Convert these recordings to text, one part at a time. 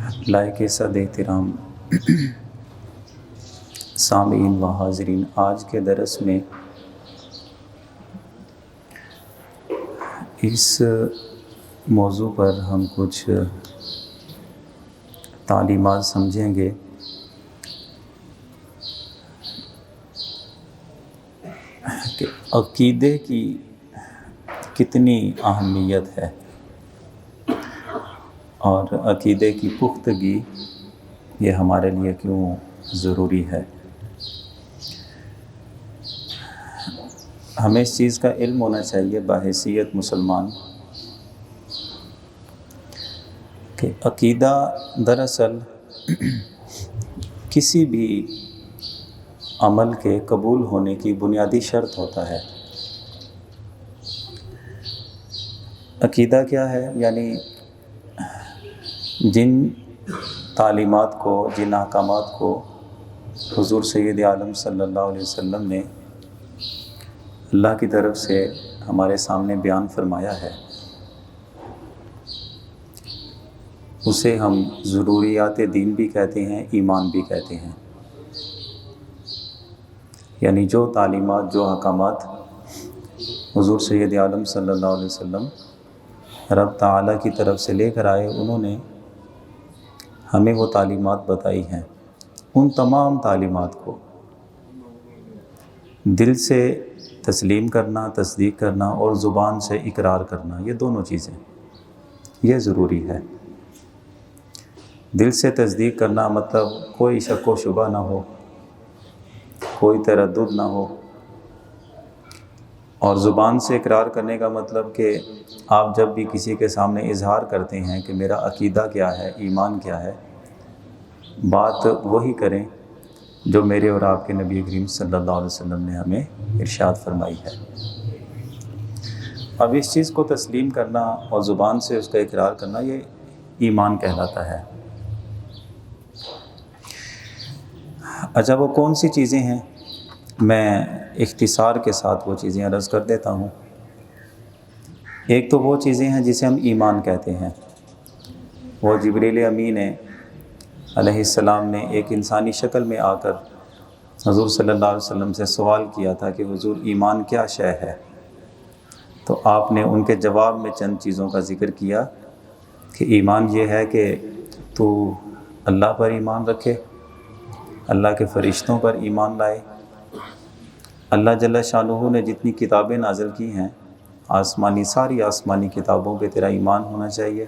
لائق صد احترام سامعین و حاضرین، آج کے درس میں اس موضوع پر ہم کچھ تعلیمات سمجھیں گے کہ عقیدے کی کتنی اہمیت ہے اور عقیدے کی پختگی یہ ہمارے لیے کیوں ضروری ہے۔ ہمیں اس چیز کا علم ہونا چاہیے بحیثیت مسلمان کہ عقیدہ دراصل کسی بھی عمل کے قبول ہونے کی بنیادی شرط ہوتا ہے۔ عقیدہ کیا ہے؟ یعنی جن تعلیمات کو، جن احکامات کو حضور سید عالم صلی اللہ علیہ وسلم نے اللہ کی طرف سے ہمارے سامنے بیان فرمایا ہے، اسے ہم ضروریات دین بھی کہتے ہیں، ایمان بھی کہتے ہیں۔ یعنی جو تعلیمات، جو احکامات حضور سید عالم صلی اللہ علیہ وسلم رب تعالیٰ کی طرف سے لے کر آئے، انہوں نے ہمیں وہ تعلیمات بتائی ہیں۔ ان تمام تعلیمات کو دل سے تسلیم کرنا، تصدیق کرنا اور زبان سے اقرار کرنا، یہ دونوں چیزیں یہ ضروری ہے۔ دل سے تصدیق کرنا مطلب کوئی شک و شبہ نہ ہو، کوئی تردد نہ ہو، اور زبان سے اقرار کرنے کا مطلب کہ آپ جب بھی کسی کے سامنے اظہار کرتے ہیں کہ میرا عقیدہ کیا ہے، ایمان کیا ہے، بات وہی کریں جو میرے اور آپ کے نبی کریم صلی اللہ علیہ وسلم نے ہمیں ارشاد فرمائی ہے۔ اب اس چیز کو تسلیم کرنا اور زبان سے اس کا اقرار کرنا، یہ ایمان کہلاتا ہے۔ اچھا، وہ کون سی چیزیں ہیں؟ میں اختصار کے ساتھ وہ چیزیں عرض کر دیتا ہوں۔ ایک تو وہ چیزیں ہیں جسے ہم ایمان کہتے ہیں۔ وہ جبریل امین علیہ السلام نے ایک انسانی شکل میں آ کر حضور صلی اللہ علیہ وسلم سے سوال کیا تھا کہ حضور ایمان کیا شے ہے؟ تو آپ نے ان کے جواب میں چند چیزوں کا ذکر کیا کہ ایمان یہ ہے کہ تو اللہ پر ایمان رکھے، اللہ کے فرشتوں پر ایمان لائے، اللہ جل شانہ نے جتنی کتابیں نازل کی ہیں، ساری آسمانی کتابوں پہ تیرا ایمان ہونا چاہیے۔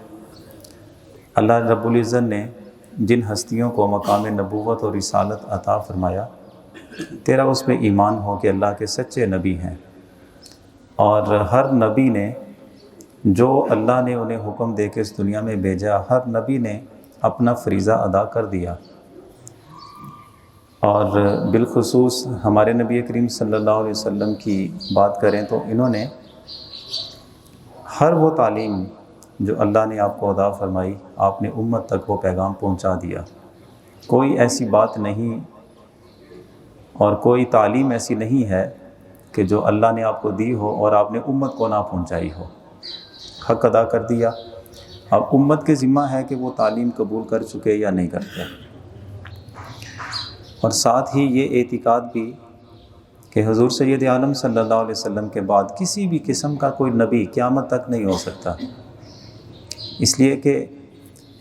اللہ رب العزت نے جن ہستیوں کو مقام نبوت اور رسالت عطا فرمایا، تیرا اس پہ ایمان ہو کہ اللہ کے سچے نبی ہیں، اور ہر نبی نے جو اللہ نے انہیں حکم دے کے اس دنیا میں بھیجا، ہر نبی نے اپنا فریضہ ادا کر دیا۔ اور بالخصوص ہمارے نبی کریم صلی اللہ علیہ وسلم کی بات کریں تو انہوں نے ہر وہ تعلیم جو اللہ نے آپ کو عطا فرمائی، آپ نے امت تک وہ پیغام پہنچا دیا۔ کوئی ایسی بات نہیں اور کوئی تعلیم ایسی نہیں ہے کہ جو اللہ نے آپ کو دی ہو اور آپ نے امت کو نہ پہنچائی ہو۔ حق ادا کر دیا۔ اب امت کے ذمہ ہے کہ وہ تعلیم قبول کر چکے یا نہیں کرتے، اور ساتھ ہی یہ اعتقاد بھی کہ حضور سید عالم صلی اللہ علیہ وسلم کے بعد کسی بھی قسم کا کوئی نبی قیامت تک نہیں ہو سکتا، اس لیے کہ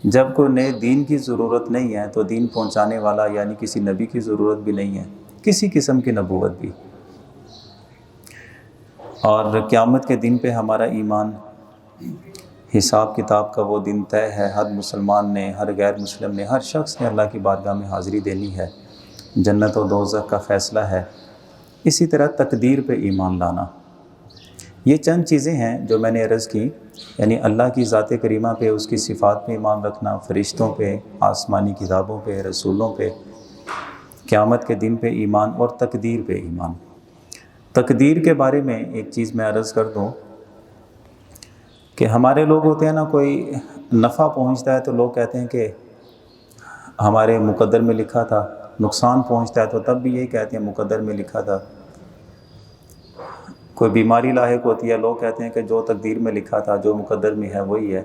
جب کوئی نئے دین کی ضرورت نہیں ہے تو دین پہنچانے والا یعنی کسی نبی کی ضرورت بھی نہیں ہے، کسی قسم کی نبوت بھی۔ اور قیامت کے دن پہ ہمارا ایمان، حساب کتاب کا وہ دن طے ہے، ہر مسلمان نے، ہر غیر مسلم نے، ہر شخص نے اللہ کی بارگاہ میں حاضری دینی ہے، جنت و دوزخ کا فیصلہ ہے۔ اسی طرح تقدیر پہ ایمان لانا، یہ چند چیزیں ہیں جو میں نے عرض کی، یعنی اللہ کی ذات کریمہ پہ، اس کی صفات پہ ایمان رکھنا، فرشتوں پہ، آسمانی کتابوں پہ، رسولوں پہ، قیامت کے دن پہ ایمان، اور تقدیر پہ ایمان۔ تقدیر کے بارے میں ایک چیز میں عرض کر دوں کہ ہمارے لوگ ہوتے ہیں نا، کوئی نفع پہنچتا ہے تو لوگ کہتے ہیں کہ ہمارے مقدر میں لکھا تھا، نقصان پہنچتا ہے تو تب بھی یہی کہتے ہیں مقدر میں لکھا تھا۔ کوئی بیماری لاحق ہوتی ہے، لوگ کہتے ہیں کہ جو تقدیر میں لکھا تھا، جو مقدر میں ہے وہی ہے۔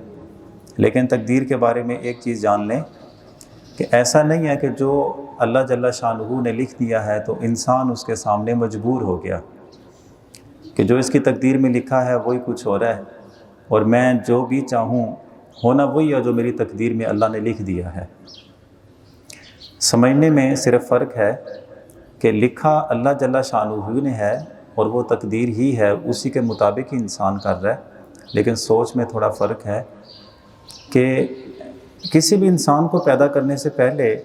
لیکن تقدیر کے بارے میں ایک چیز جان لیں کہ ایسا نہیں ہے کہ جو اللہ جل شانہ نے لکھ دیا ہے تو انسان اس کے سامنے مجبور ہو گیا کہ جو اس کی تقدیر میں لکھا ہے وہی کچھ ہو رہا ہے، اور میں جو بھی چاہوں ہونا وہی ہے جو میری تقدیر میں اللہ نے لکھ دیا ہے۔ سمجھنے میں صرف فرق ہے کہ لکھا اللہ جل شانہ نے ہے اور وہ تقدیر ہی ہے، اسی کے مطابق ہی انسان کر رہا ہے، لیکن سوچ میں تھوڑا فرق ہے کہ کسی بھی انسان کو پیدا کرنے سے پہلے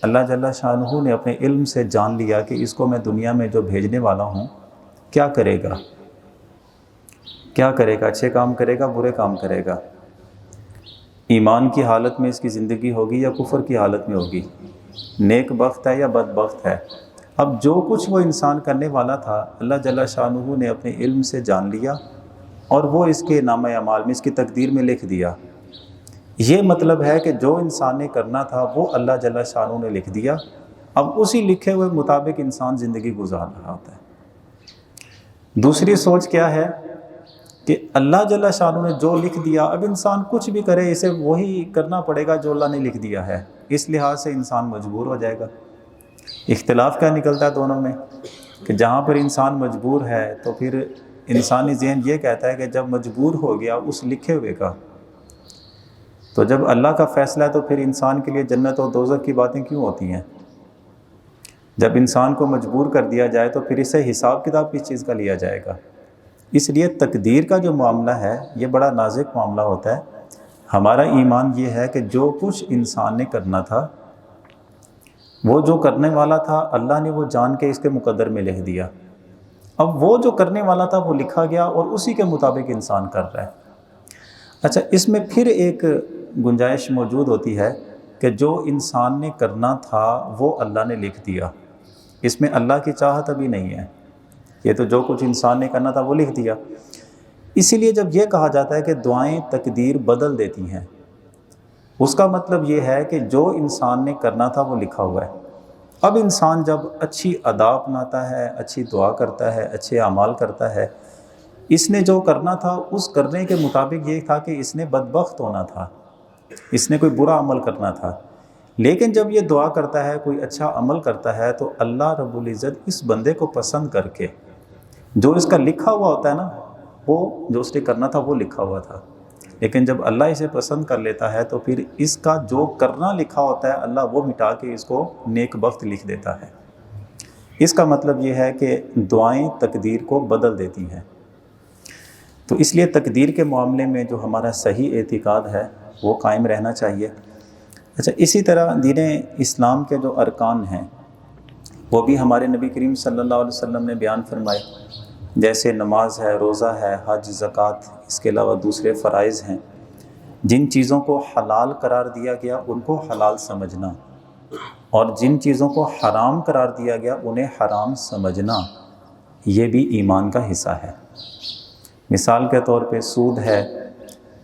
اللہ جل شانہ نے اپنے علم سے جان لیا کہ اس کو میں دنیا میں جو بھیجنے والا ہوں کیا کرے گا، کیا کرے گا، اچھے کام کرے گا، برے کام کرے گا، ایمان کی حالت میں اس کی زندگی ہوگی یا کفر کی حالت میں ہوگی، نیک بخت ہے یا بد بخت ہے۔ اب جو کچھ وہ انسان کرنے والا تھا اللہ جل شانہ نے اپنے علم سے جان لیا اور وہ اس کے نامہ اعمال میں، اس کی تقدیر میں لکھ دیا۔ یہ مطلب ہے کہ جو انسان نے کرنا تھا وہ اللہ جل شانہ نے لکھ دیا، اب اسی لکھے ہوئے مطابق انسان زندگی گزار رہا ہوتا ہے۔ دوسری سوچ کیا ہے کہ اللہ جل شانہ نے جو لکھ دیا، اب انسان کچھ بھی کرے اسے وہی کرنا پڑے گا جو اللہ نے لکھ دیا ہے، اس لحاظ سے انسان مجبور ہو جائے گا۔ اختلاف کیا نکلتا ہے دونوں میں کہ جہاں پر انسان مجبور ہے تو پھر انسانی ذہن یہ کہتا ہے کہ جب مجبور ہو گیا اس لکھے ہوئے کا، تو جب اللہ کا فیصلہ ہے تو پھر انسان کے لیے جنت اور دوزخ کی باتیں کیوں ہوتی ہیں؟ جب انسان کو مجبور کر دیا جائے تو پھر اسے حساب کتاب کس چیز کا لیا جائے گا؟ اس لیے تقدیر کا جو معاملہ ہے یہ بڑا نازک معاملہ ہوتا ہے۔ ہمارا ایمان یہ ہے کہ جو کچھ انسان نے کرنا تھا، وہ جو کرنے والا تھا اللہ نے وہ جان کے اس کے مقدر میں لکھ دیا، اب وہ جو کرنے والا تھا وہ لکھا گیا اور اسی کے مطابق انسان کر رہا ہے۔ اچھا، اس میں پھر ایک گنجائش موجود ہوتی ہے کہ جو انسان نے کرنا تھا وہ اللہ نے لکھ دیا، اس میں اللہ کی چاہت ابھی نہیں ہے، یہ تو جو کچھ انسان نے کرنا تھا وہ لکھ دیا۔ اسی لیے جب یہ کہا جاتا ہے کہ دعائیں تقدیر بدل دیتی ہیں، اس کا مطلب یہ ہے کہ جو انسان نے کرنا تھا وہ لکھا ہوا ہے۔ اب انسان جب اچھی ادا اپناتا ہے، اچھی دعا کرتا ہے، اچھے اعمال کرتا ہے، اس نے جو کرنا تھا اس کرنے کے مطابق یہ تھا کہ اس نے بدبخت ہونا تھا، اس نے کوئی برا عمل کرنا تھا، لیکن جب یہ دعا کرتا ہے، کوئی اچھا عمل کرتا ہے تو اللہ رب العزت اس بندے کو پسند کر کے جو اس کا لکھا ہوا ہوتا ہے نا، وہ جو اس نے کرنا تھا وہ لکھا ہوا تھا، لیکن جب اللہ اسے پسند کر لیتا ہے تو پھر اس کا جو کرنا لکھا ہوتا ہے اللہ وہ مٹا کے اس کو نیک بخت لکھ دیتا ہے۔ اس کا مطلب یہ ہے کہ دعائیں تقدیر کو بدل دیتی ہیں۔ تو اس لیے تقدیر کے معاملے میں جو ہمارا صحیح اعتقاد ہے وہ قائم رہنا چاہیے۔ اچھا، اسی طرح دین اسلام کے جو ارکان ہیں وہ بھی ہمارے نبی کریم صلی اللہ علیہ وسلم نے بیان فرمائے، جیسے نماز ہے، روزہ ہے، حج، زکوٰۃ، اس کے علاوہ دوسرے فرائض ہیں۔ جن چیزوں کو حلال قرار دیا گیا ان کو حلال سمجھنا، اور جن چیزوں کو حرام قرار دیا گیا انہیں حرام سمجھنا، یہ بھی ایمان کا حصہ ہے۔ مثال کے طور پہ سود ہے،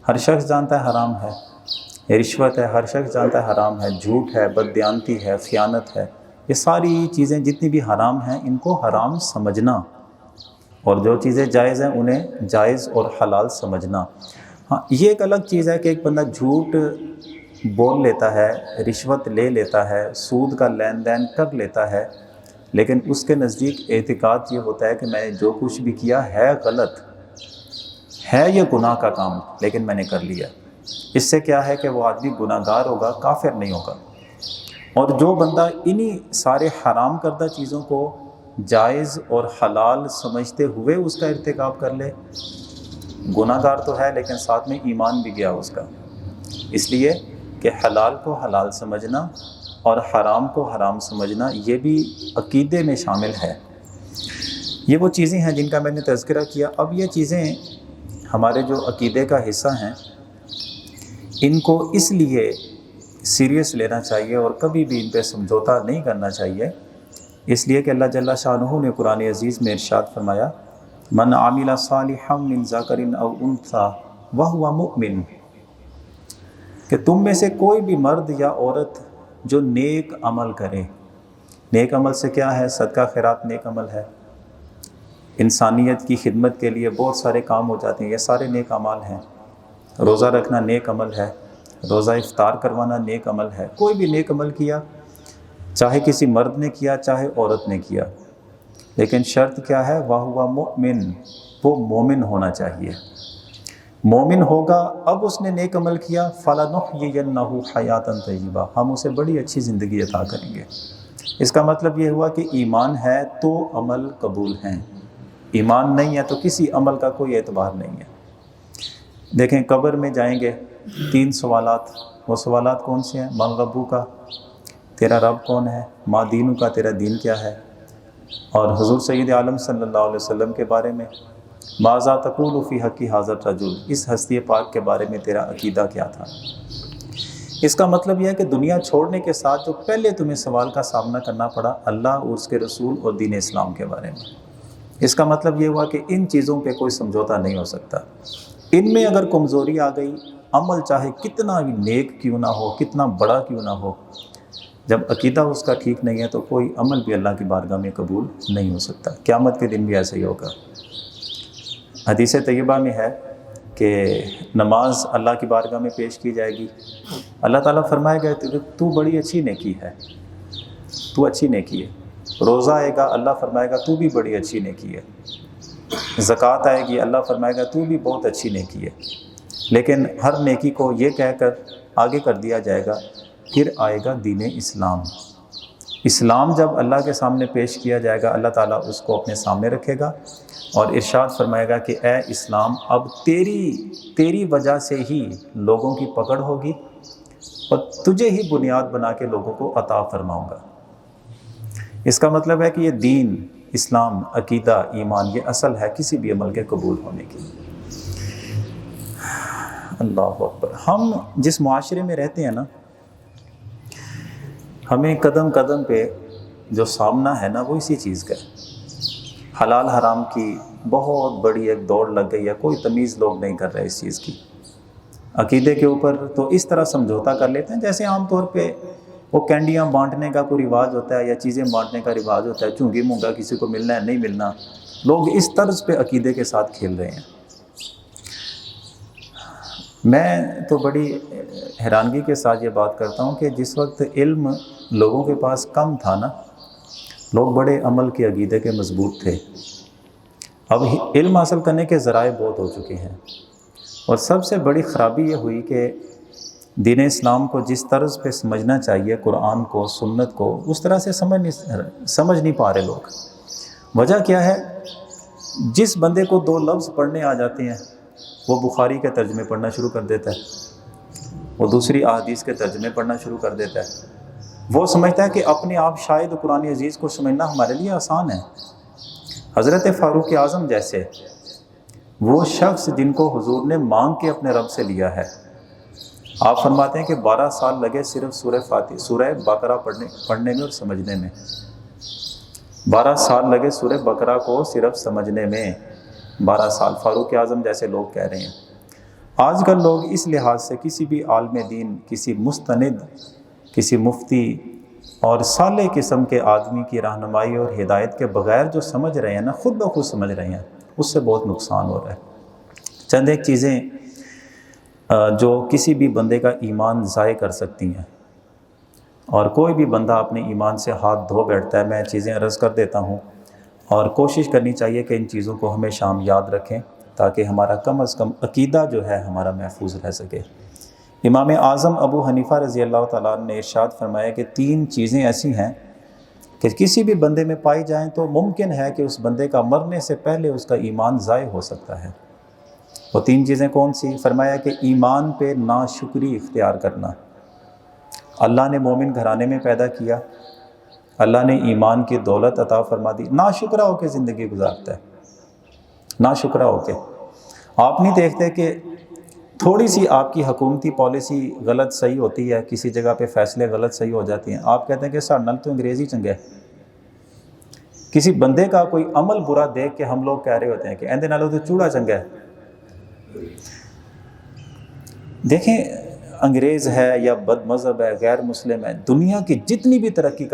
ہر شخص جانتا ہے حرام ہے، رشوت ہے، ہر شخص جانتا ہے حرام ہے، جھوٹ ہے، بددیانتی ہے، خیانت ہے، یہ ساری چیزیں جتنی بھی حرام ہیں ان کو حرام سمجھنا، اور جو چیزیں جائز ہیں انہیں جائز اور حلال سمجھنا۔ ہاں، یہ ایک الگ چیز ہے کہ ایک بندہ جھوٹ بول لیتا ہے، رشوت لے لیتا ہے، سود کا لین دین کر لیتا ہے، لیکن اس کے نزدیک اعتقاد یہ ہوتا ہے کہ میں نے جو کچھ بھی کیا ہے غلط ہے، یہ گناہ کا کام، لیکن میں نے کر لیا۔ اس سے کیا ہے کہ وہ آدمی گناہ گار ہوگا، کافر نہیں ہوگا۔ اور جو بندہ انہی سارے حرام کردہ چیزوں کو جائز اور حلال سمجھتے ہوئے اس کا ارتکاب کر لے، گناہ گار تو ہے لیکن ساتھ میں ایمان بھی گیا اس کا۔ اس لیے کہ حلال کو حلال سمجھنا اور حرام کو حرام سمجھنا یہ بھی عقیدے میں شامل ہے۔ یہ وہ چیزیں ہیں جن کا میں نے تذکرہ کیا۔ اب یہ چیزیں ہمارے جو عقیدے کا حصہ ہیں، ان کو اس لیے سیریس لینا چاہیے اور کبھی بھی ان پہ سمجھوتا نہیں کرنا چاہیے، اس لیے کہ اللہ جل شانہ نے قرآن عزیز میں ارشاد فرمایا، من عمل صالحا من ذکر او انثی وہو مؤمن، کہ تم میں سے کوئی بھی مرد یا عورت جو نیک عمل کرے۔ نیک عمل سے کیا ہے؟ صدقہ خیرات نیک عمل ہے، انسانیت کی خدمت کے لیے بہت سارے کام ہو جاتے ہیں، یہ سارے نیک اعمال ہیں۔ روزہ رکھنا نیک عمل ہے، روزہ افطار کروانا نیک عمل ہے. کوئی بھی نیک عمل کیا، چاہے کسی مرد نے کیا چاہے عورت نے کیا، لیکن شرط کیا ہے؟ وَهُوَ مُؤْمِن، وہ مومن ہونا چاہیے. مومن ہوگا، اب اس نے نیک عمل کیا، فَلَنُحْيِيَنَّهُ حَيَاةً طَيِّبَةً، ہم اسے بڑی اچھی زندگی عطا کریں گے. اس کا مطلب یہ ہوا کہ ایمان ہے تو عمل قبول ہیں، ایمان نہیں ہے تو کسی عمل کا کوئی اعتبار نہیں ہے. دیکھیں قبر میں جائیں گے 3 سوالات، وہ سوالات کون سے ہیں؟ من ربک، تیرا رب کون ہے؟ ما دینک، تیرا دین کیا ہے؟ اور حضور سید عالم صلی اللہ علیہ وسلم کے بارے میں ماذا تقول فی حق ھذا الرجل، اس ہستی پاک کے بارے میں تیرا عقیدہ کیا تھا؟ اس کا مطلب یہ ہے کہ دنیا چھوڑنے کے ساتھ جو پہلے تمہیں سوال کا سامنا کرنا پڑا اللہ اور اس کے رسول اور دین اسلام کے بارے میں. اس کا مطلب یہ ہوا کہ ان چیزوں پہ کوئی سمجھوتا نہیں ہو سکتا. ان میں اگر کمزوری آ گئی، عمل چاہے کتنا بھی نیک کیوں نہ ہو، کتنا بڑا کیوں نہ ہو، جب عقیدہ اس کا ٹھیک نہیں ہے تو کوئی عمل بھی اللہ کی بارگاہ میں قبول نہیں ہو سکتا. قیامت کے دن بھی ایسا ہی ہوگا. حدیث طیبہ میں ہے کہ نماز اللہ کی بارگاہ میں پیش کی جائے گی، اللہ تعالیٰ فرمائے گا تو بڑی اچھی نیکی ہے، تو اچھی نیکی ہے. روزہ آئے گا، اللہ فرمائے گا تو بھی بڑی اچھی نیکی ہے. زکوٰۃ آئے گی، اللہ فرمائے گا تو بھی بہت اچھی نیکی ہے. لیکن ہر نیکی کو یہ کہہ کر آگے کر دیا جائے گا. پھر آئے گا دین اسلام. اسلام جب اللہ کے سامنے پیش کیا جائے گا، اللہ تعالیٰ اس کو اپنے سامنے رکھے گا اور ارشاد فرمائے گا کہ اے اسلام، اب تیری وجہ سے ہی لوگوں کی پکڑ ہوگی اور تجھے ہی بنیاد بنا کے لوگوں کو عطا فرماؤں گا. اس کا مطلب ہے کہ یہ دین، اسلام، عقیدہ، ایمان یہ اصل ہے کسی بھی عمل کے قبول ہونے کی. اللہ اکبر. ہم جس معاشرے میں رہتے ہیں نا، ہمیں قدم قدم پہ جو سامنا ہے نا وہ اسی چیز کا ہے. حلال حرام کی بہت بڑی ایک دوڑ لگ گئی ہے، کوئی تمیز لوگ نہیں کر رہے اس چیز کی. عقیدے کے اوپر تو اس طرح سمجھوتا کر لیتے ہیں جیسے عام طور پہ وہ کینڈیاں بانٹنے کا کوئی رواج ہوتا ہے یا چیزیں بانٹنے کا رواج ہوتا ہے، چونگی مونگا کسی کو ملنا ہے نہیں ملنا. لوگ اس طرز پہ عقیدے کے ساتھ کھیل رہے ہیں. میں تو بڑی حیرانگی کے ساتھ یہ بات کرتا ہوں کہ جس وقت علم لوگوں کے پاس کم تھا نا، لوگ بڑے عمل کے عقیدے کے مضبوط تھے. اب علم حاصل کرنے کے ذرائع بہت ہو چکے ہیں، اور سب سے بڑی خرابی یہ ہوئی کہ دین اسلام کو جس طرز پہ سمجھنا چاہیے، قرآن کو، سنت کو، اس طرح سے سمجھ نہیں پا رہے لوگ. وجہ کیا ہے؟ جس بندے کو 2 لفظ پڑھنے آ جاتے ہیں وہ بخاری کے ترجمے پڑھنا شروع کر دیتا ہے، وہ دوسری احادیث کے ترجمے پڑھنا شروع کر دیتا ہے. وہ سمجھتا ہے کہ اپنے آپ شاید قرآن عزیز کو سمجھنا ہمارے لیے آسان ہے. حضرت فاروق اعظم جیسے وہ شخص جن کو حضور نے مانگ کے اپنے رب سے لیا ہے، آپ فرماتے ہیں کہ 12 سال لگے صرف سورہ بقرہ پڑھنے میں اور سمجھنے میں. 12 سال لگے سورہ بقرہ کو صرف سمجھنے میں، 12 سال. فاروق اعظم جیسے لوگ کہہ رہے ہیں. آج کل لوگ اس لحاظ سے کسی بھی عالم دین، کسی مستند، کسی مفتی اور صالح قسم کے آدمی کی رہنمائی اور ہدایت کے بغیر جو سمجھ رہے ہیں نا، خود بخود سمجھ رہے ہیں، اس سے بہت نقصان ہو رہا ہے. چند ایک چیزیں جو کسی بھی بندے کا ایمان ضائع کر سکتی ہیں، اور کوئی بھی بندہ اپنے ایمان سے ہاتھ دھو بیٹھتا ہے. میں چیزیں عرض کر دیتا ہوں، اور کوشش کرنی چاہیے کہ ان چیزوں کو ہمیشہ ہم یاد رکھیں تاکہ ہمارا کم از کم عقیدہ جو ہے ہمارا محفوظ رہ سکے. امام اعظم ابو حنیفہ رضی اللہ تعالیٰ عنہ نے ارشاد فرمایا کہ 3 چیزیں ایسی ہیں کہ کسی بھی بندے میں پائی جائیں تو ممکن ہے کہ اس بندے کا مرنے سے پہلے اس کا ایمان ضائع ہو سکتا ہے. وہ 3 چیزیں کون سی؟ فرمایا کہ ایمان پہ ناشکری اختیار کرنا. اللہ نے مومن گھرانے میں پیدا کیا، اللہ نے ایمان کی دولت عطا فرما دی، ناشکرہ ہو کے زندگی گزارتا ہے. ناشکرہ ہو کے آپ نہیں دیکھتے کہ تھوڑی سی آپ کی حکومتی پالیسی غلط صحیح ہوتی ہے، کسی جگہ پہ فیصلے غلط صحیح ہو جاتے ہیں، آپ کہتے ہیں کہ سر نل تو انگریزی چنگا ہے. کسی بندے کا کوئی عمل برا دیکھ کے ہم لوگ کہہ رہے ہوتے ہیں کہ اندے نالوں تو چوڑا چنگا ہے. دیکھیں انگریز ہے یا بد مذہب ہے، غیر مسلم ہے، دنیا کی جتنی بھی ترقی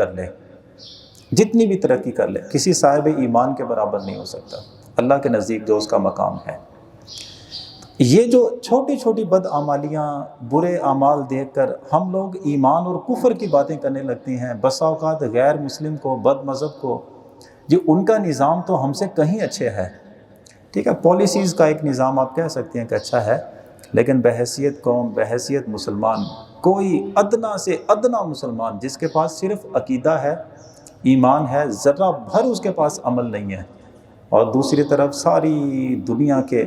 کر لے، کسی صاحب ایمان کے برابر نہیں ہو سکتا اللہ کے نزدیک جو اس کا مقام ہے. یہ جو چھوٹی چھوٹی بدعمالیاں، برے اعمال دیکھ کر ہم لوگ ایمان اور کفر کی باتیں کرنے لگتے ہیں. بسا اوقات غیر مسلم کو، بد مذہب کو، جو ان کا نظام تو ہم سے کہیں اچھے ہے. ٹھیک ہے، پالیسیز کا ایک نظام آپ کہہ سکتے ہیں کہ اچھا ہے، لیکن بحیثیت قوم، بحیثیت مسلمان، کوئی ادنا سے ادنا مسلمان جس کے پاس صرف عقیدہ ہے، ایمان ہے، ذرہ بھر اس کے پاس عمل نہیں ہے، اور دوسری طرف ساری دنیا کے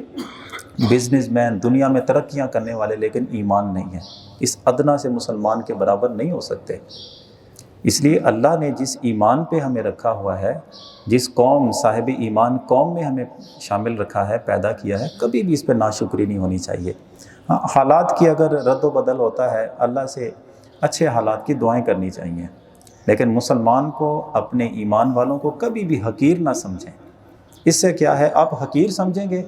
بزنس مین، دنیا میں ترقیاں کرنے والے، لیکن ایمان نہیں ہے، اس ادنا سے مسلمان کے برابر نہیں ہو سکتے. اس لیے اللہ نے جس ایمان پہ ہمیں رکھا ہوا ہے، جس قوم، صاحب ایمان قوم میں ہمیں شامل رکھا ہے، پیدا کیا ہے، کبھی بھی اس پہ ناشکری نہیں ہونی چاہیے. ہاں، حالات کی اگر رد و بدل ہوتا ہے، اللہ سے اچھے حالات کی دعائیں کرنی چاہیے، لیکن مسلمان کو، اپنے ایمان والوں کو کبھی بھی حقیر نہ سمجھیں. اس سے کیا ہے، آپ حقیر سمجھیں گے،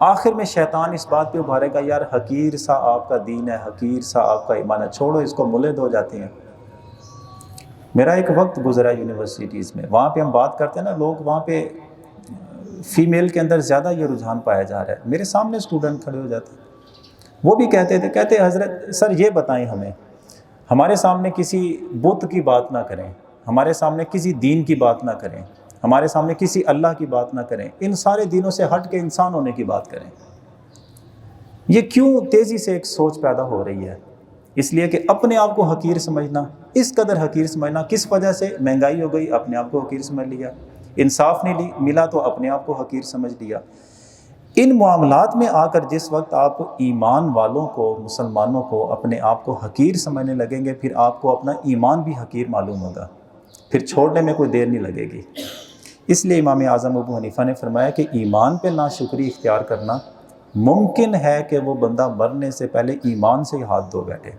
آخر میں شیطان اس بات پہ ابھارے گا، یار حقیر سا آپ کا دین ہے، حقیر سا آپ کا ایمان ہے، چھوڑو اس کو، ملحد ہو جاتے ہیں. میرا ایک وقت گزرا یونیورسٹیز میں، وہاں پہ ہم بات کرتے ہیں نا، لوگ وہاں پہ فیمیل کے اندر زیادہ یہ رجحان پایا جا رہا ہے. میرے سامنے اسٹوڈنٹ کھڑے ہو جاتے ہیں، وہ بھی کہتے حضرت سر یہ بتائیں ہمیں، ہمارے سامنے کسی بت کی بات نہ کریں، ہمارے سامنے کسی دین کی بات نہ کریں، ہمارے سامنے کسی اللہ کی بات نہ کریں، ان سارے دینوں سے ہٹ کے انسان ہونے کی بات کریں. یہ کیوں تیزی سے ایک سوچ پیدا ہو رہی ہے؟ اس لیے کہ اپنے آپ کو حقیر سمجھنا، اس قدر حقیر سمجھنا. کس وجہ سے؟ مہنگائی ہو گئی، اپنے آپ کو حقیر سمجھ لیا. انصاف نہیں ملا تو اپنے آپ کو حقیر سمجھ لیا. ان معاملات میں آ کر جس وقت آپ ایمان والوں کو، مسلمانوں کو، اپنے آپ کو حقیر سمجھنے لگیں گے، پھر آپ کو اپنا ایمان بھی حقیر معلوم ہوگا، پھر چھوڑنے میں کوئی دیر نہیں لگے گی. اس لیے امام اعظم ابو حنیفہ نے فرمایا کہ ایمان پہ ناشکری اختیار کرنا ممکن ہے کہ وہ بندہ مرنے سے پہلے ایمان سے ہی ہاتھ دھو بیٹھے.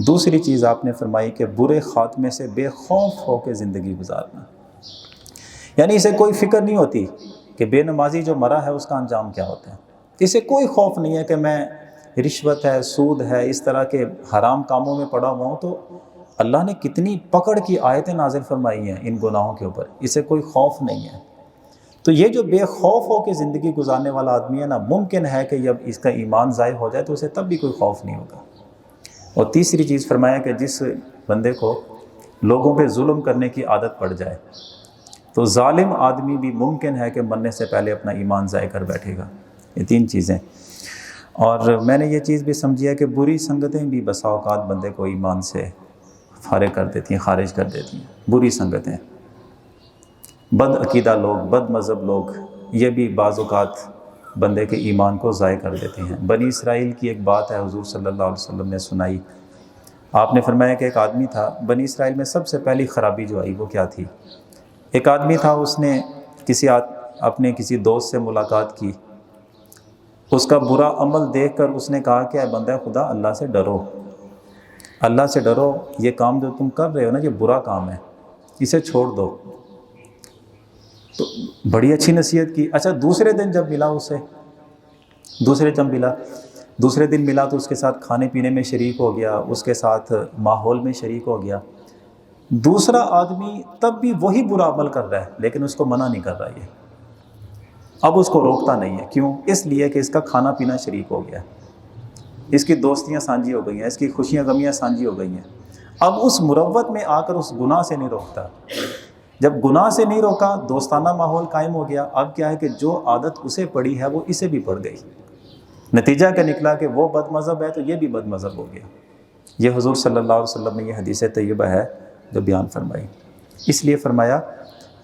دوسری چیز آپ نے فرمائی کہ برے خاتمے سے بے خوف ہو کے زندگی گزارنا، یعنی اسے کوئی فکر نہیں ہوتی کہ بے نمازی جو مرا ہے اس کا انجام کیا ہوتا ہے. اسے کوئی خوف نہیں ہے کہ میں رشوت ہے، سود ہے، اس طرح کے حرام کاموں میں پڑا ہوا ہوں. تو اللہ نے کتنی پکڑ کی آیتیں نازل فرمائی ہیں ان گناہوں کے اوپر، اسے کوئی خوف نہیں ہے. تو یہ جو بے خوف ہو کے زندگی گزارنے والا آدمی ہے نا، ممکن ہے کہ جب اس کا ایمان ضائع ہو جائے تو اسے تب بھی کوئی خوف نہیں ہوگا. اور تیسری چیز فرمایا کہ جس بندے کو لوگوں پہ ظلم کرنے کی عادت پڑ جائے تو ظالم آدمی بھی ممکن ہے کہ مرنے سے پہلے اپنا ایمان ضائع کر بیٹھے گا. یہ تین چیزیں. اور میں نے یہ چیز بھی سمجھی ہے کہ بری سنگتیں بھی بسا اوقات بندے کو ایمان سے فارغ کر دیتی ہیں، خارج کر دیتی ہیں. بری سنگتیں، بد عقیدہ لوگ، بد مذہب لوگ، یہ بھی بعض اوقات بندے کے ایمان کو ضائع کر دیتے ہیں. بنی اسرائیل کی ایک بات ہے، حضور صلی اللہ علیہ وسلم نے سنائی. آپ نے فرمایا کہ ایک آدمی تھا، بنی اسرائیل میں سب سے پہلی خرابی جو آئی وہ کیا تھی؟ ایک آدمی تھا، اس نے اپنے کسی دوست سے ملاقات کی، اس کا برا عمل دیکھ کر اس نے کہا کہ اے بندہ خدا، اللہ سے ڈرو، اللہ سے ڈرو، یہ کام جو تم کر رہے ہو نا یہ برا کام ہے، اسے چھوڑ دو. تو بڑی اچھی نصیحت کی. اچھا، دوسرے دن جب ملا اسے، دوسرے دن ملا تو اس کے ساتھ کھانے پینے میں شریک ہو گیا، اس کے ساتھ ماحول میں شریک ہو گیا. دوسرا آدمی تب بھی وہی برا عمل کر رہا ہے لیکن اس کو منع نہیں کر رہا. یہ اب اس کو روکتا نہیں ہے. کیوں؟ اس لیے کہ اس کا کھانا پینا شریک ہو گیا، اس کی دوستیاں سانجھی ہو گئی ہیں، اس کی خوشیاں غمیاں سانجھی ہو گئی ہیں. اب اس مروت میں آ کر اس گناہ سے نہیں روکتا. جب گناہ سے نہیں روکا، دوستانہ ماحول قائم ہو گیا. اب کیا ہے کہ جو عادت اسے پڑی ہے وہ اسے بھی پڑ گئی. نتیجہ کیا نکلا کہ وہ بد مذہب ہے تو یہ بھی بد مذہب ہو گیا. یہ حضور صلی اللہ علیہ وسلم نے یہ حدیث طیبہ ہے جو بیان فرمائی. اس لیے فرمایا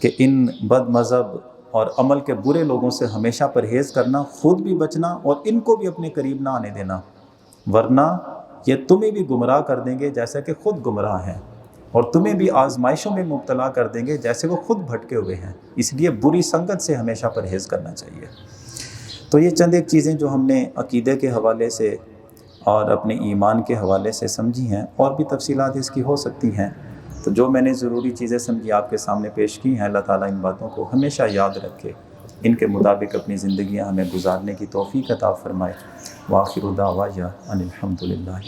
کہ ان بد مذہب اور عمل کے برے لوگوں سے ہمیشہ پرہیز کرنا، خود بھی بچنا اور ان کو بھی اپنے قریب نہ آنے دینا، ورنہ یہ تمہیں بھی گمراہ کر دیں گے جیسا کہ خود گمراہ ہیں، اور تمہیں بھی آزمائشوں میں مبتلا کر دیں گے جیسے وہ خود بھٹکے ہوئے ہیں. اس لیے بری سنگت سے ہمیشہ پرہیز کرنا چاہیے. تو یہ چند ایک چیزیں جو ہم نے عقیدے کے حوالے سے اور اپنے ایمان کے حوالے سے سمجھی ہیں، اور بھی تفصیلات اس کی ہو سکتی ہیں. تو جو میں نے ضروری چیزیں سمجھی آپ کے سامنے پیش کی ہیں. اللہ تعالیٰ ان باتوں کو ہمیشہ یاد رکھے، ان کے مطابق اپنی زندگیاں ہمیں گزارنے کی توفیق عطا فرمائے. وآخر دعوانا ان الحمد للہ.